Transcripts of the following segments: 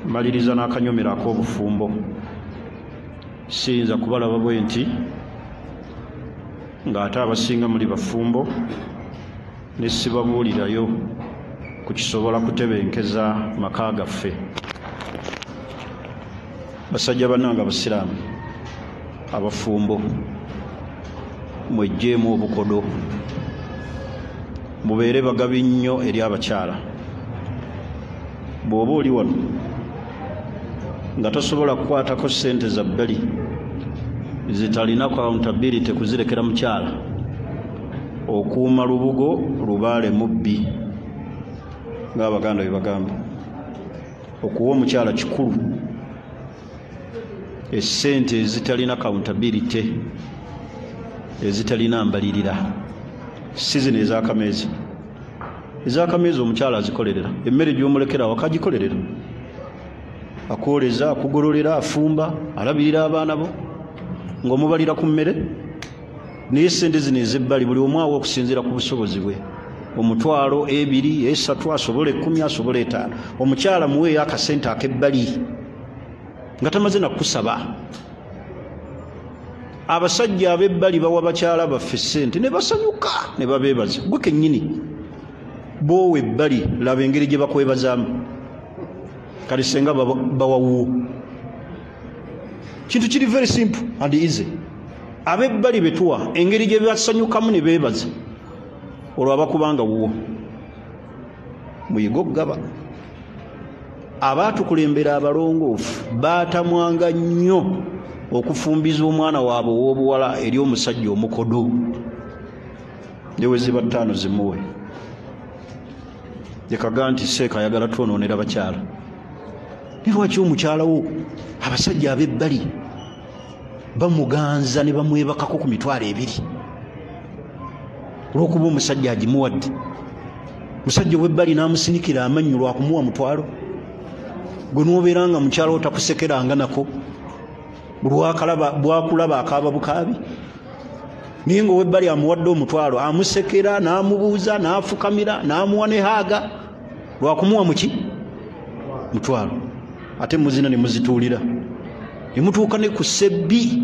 maliriza n'akanyomero ak'obufumbo. Siyinza kubalaba bwe nti ng'ate abasinga muli bafumbo ne sibabuulirayo ku kisobola kutebenkeza maka gaffe. Basajja bannange Abasiraamu abafumbo, mwejjeemu obukodo, mubeere bagabi nnyo eri abakyala. Bw'oba oli wano nga tosobola kukwatako ssente za bbali zitalina accountability kuzirekera mukyala, okuuma lubugo lubaale mubbi ng'Abaganda bwe bagamba. Okuwa omukyala kikulu. Essente ezitalina accountability, ezitalina mbalirira, si zino ez'akameezi. Ez'akameezi omukyala azikolerera, emmere gy'omulekera wakagikolerera, akwoleza, akugololera, afumba, alabirira abaana bo ng'omubalira ku mmere. Naye ssente zino ez'ebbali buli omu awa okusinziira ku busobozi bwe. Omutwalo, 2, 3, asobole 10, asobole 5. Omukyala muweeyo akasente ak'ebbali nga tamaze nakusaba. Abasajja ab'ebbali bawa bakyala baffe ssente ne basanyuka ne babeebaza. Gwe kennyini boowe ebbali, laba engeri gye bakwebazaamu. Kale senga bawawuwo. Kintu kiri very simple and easy. Ab'ebbali betuwa engeri gye basanyukamu ne beebaza, olwo abakubanga wuwo. Muyiga okugaba. Abaatukulembera abalongoofu baatamwanga nnyo okufumbiza omwana waabwe ow'obuwala eri omusajja omukodo. Yewe ziba 5 zimuwe. Yekaga nti seeka ayagala twonoonera bakyala. Ne lwaki omukyala wo abasajja ab'ebbali bamuganza ne bamwebakako ku mitwalo 2 olw'okuba omusajja agimuwadde? Musajja ow'ebbali n'amusinikira amannyo lwa kumuwa mutwalo. Gwe n'obeera nga mukyala otakusekeranga nako bwakulaba akaaba bukaabi. Naye ng'ow'ebbali amuwadde omutwalo, amusekera, n'amubuuza, n'afukamira, n'amuwa ne haaga lwa kumuwa muki? Mutwalo. Ate muzina ne muzituulira ne mutuuka ne ku ssebbi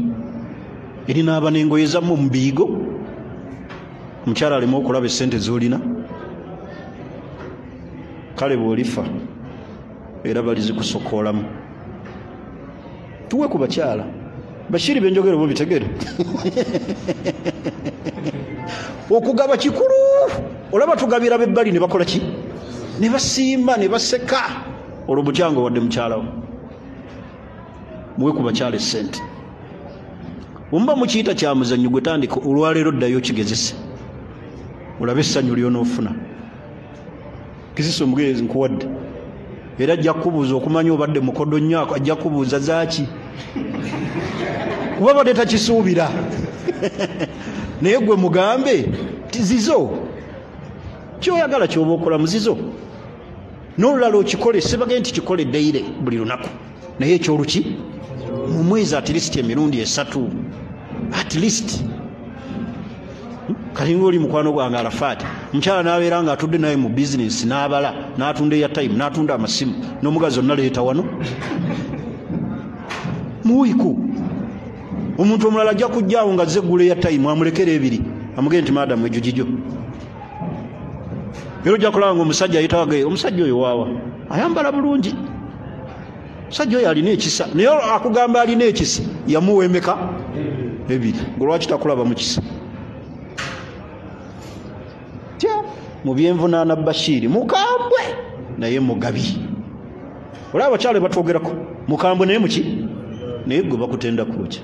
erinaaba n'engoye zammwe mu biyigo. Omukyala aleme okulaba essente z'olina. Kale bw'olifa era balizikusokoolamu. Tuwe ku bakyala. Bashiri benjogera bo bitegere. Okugaba kikulu. Olaba tugabira b'ebbali ne bakola ki? Ne basimba ne baseka. Olwo bukyanga wadde mukyala wo. Muwe ku bakyala essente. Omba mukiyita kya muzannyo gwe tandika olwaleero ddayo kigezese. Olabe essanyu ly'onoofuna. Kizisa omugezi nkuwadde. Era ajja kubuuza okumanya obadde mukodo nnyo, ajja kubuuza zaaki. Kuba badde takisuubira. Naye gwe mugambe tizizo. Kyoyagala ky'oba okola muzizo. N'olulala okikole, sibagende nti kikole daily buli lunaku. Naye ekyoluki? Mu mwezi at least emirundi 3. At least. Kali ng'oli mukwano gwange Arafat, mukyala n'abeera nga atudde naye mu bizinesi n'abala, n'atunda airtime, n'atunda amasimu, n'omugazi onnaleeta wano. Muwiku. Omuntu omulala ajja kujjaawo nga azze eggula airtime amulekera 2, amugende nti maadamu egyo gigyo. Era ojja kulaba ng'omusajja ayitawage, omusajja oyo waawa, ayambala bulungi. Omusajja oyo alina ekisa, naye akugamba alina ekisa, yamuwa emeka? 2. Gwe lwaki takulaba mu kisa? Mu byenvunaana Bashiri mukambwe naye mugabi. Olaba abakyala batwogerako mukambwe naye muki? Naye gwe bakutenda kuki?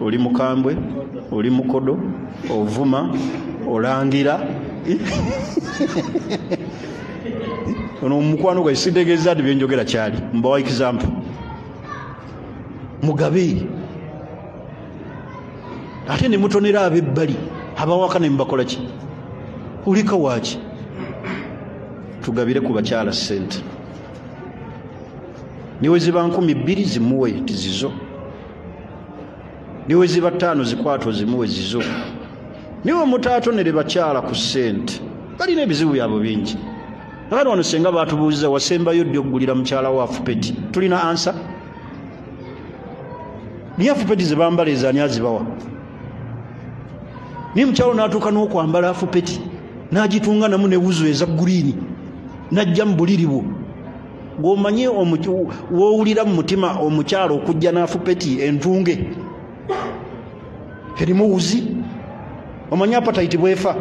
Oli mukambwe, oli mukodo, ovuma, olangira. Ono mukwano gwa sitegeza ati byenjogera kyali. Mbawa example. Mugabi. Ate ne mutonera ab'ebbali abawaka ne mbakola ki? Ulika waaki? Tugabire ku bakyala ssente. Niwe ziba 2,000 zimuwe tizizo. Niwe ziba 5 zikwato zimuwe zizo. Niwe mutaatonere bakyala ku ssente. Balina ebizibu byabwe bingi. Kakati wano senga batubuuza wasembayo ddi okugulira mukyala wa Fupeti, tulina ansa? Niye Fupeti ze bambala ezaani azibawa? Niye mukyalo n'atuuka n'okwambala Fupeti n'agitunga namu ne wuzu eza gguliini n'ajja mu buliri bwo, ng'omanye w'owulira mu mutima omukyalo okujja n'Afupeti entunge erimu wuzi, omanye apatayiti bwefa.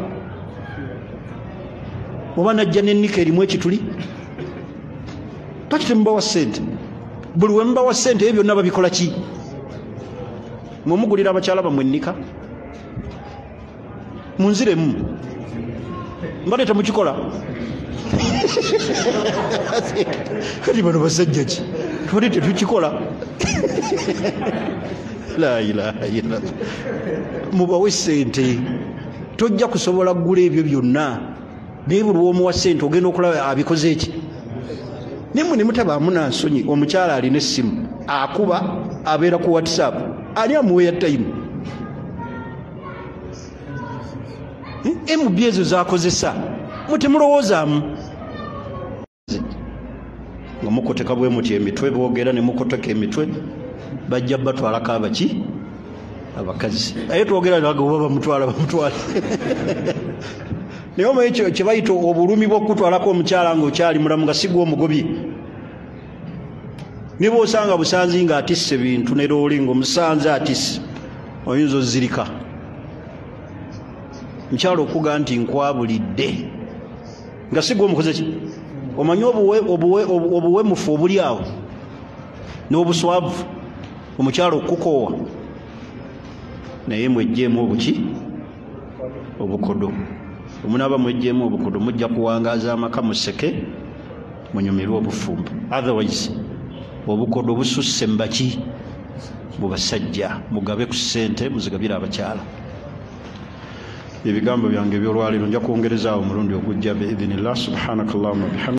Oba najja n'ennika erimu ekituli, lwaki temubawa ssente? Buli we mubawa ssente ebyo byonna babikola ki? Mwemugulira abakyala bammwe ennika? Munziremu mbadde temukikola. Kati bano basajja ki tubadde tetukikola? La ilaha illallah. Mubawe ssente, tojja kusobola kugula ebyo byonna, naye buli omuwa ssente ogenda okulaba abikoze eki. Nimwe ne mutabaamu na nsonyi. Omukyala alina essimu akuba, abeera ku WhatsApp, ani amuweya time? MB ezo zakozesa mwe temulowoozamu. Nga mukoteka bwe muti emitwe, boogera ne mukoteka emitwe, bajja batwalako abaki? Abakazi. Aye twogera nago baba mutwala bamutwala. Naye omanyi kye bayita obulumi bw'okutwalako omukyala ng'okyali mulamu nga si gwe omugobye. Ne bw'osanga busanzi ng'atisse bintu ne looli ng'omusanze atisse, oyinza ozirika. Mukyala okuga nti nkwabulidde nga si gwe omukoze ki? Omanyi obuwemufu obuli awo n'obuswavu, omukyala okukoowa, naye mwejjeemu obuki? Obukodo. Omunaaba mwejjeemu obukodo mujja kuwangaaza amaka museke, munyumirwe obufumbo. Otherwise obukodo bususse mbaki? Mu basajja. Mugabe ku ssente, muzigabire abakyala. Ebigambo byange eby'olwaleero nja kwongerezaawo omulundi ogujja biidhinillah. Subhanakallahumma bihamdika.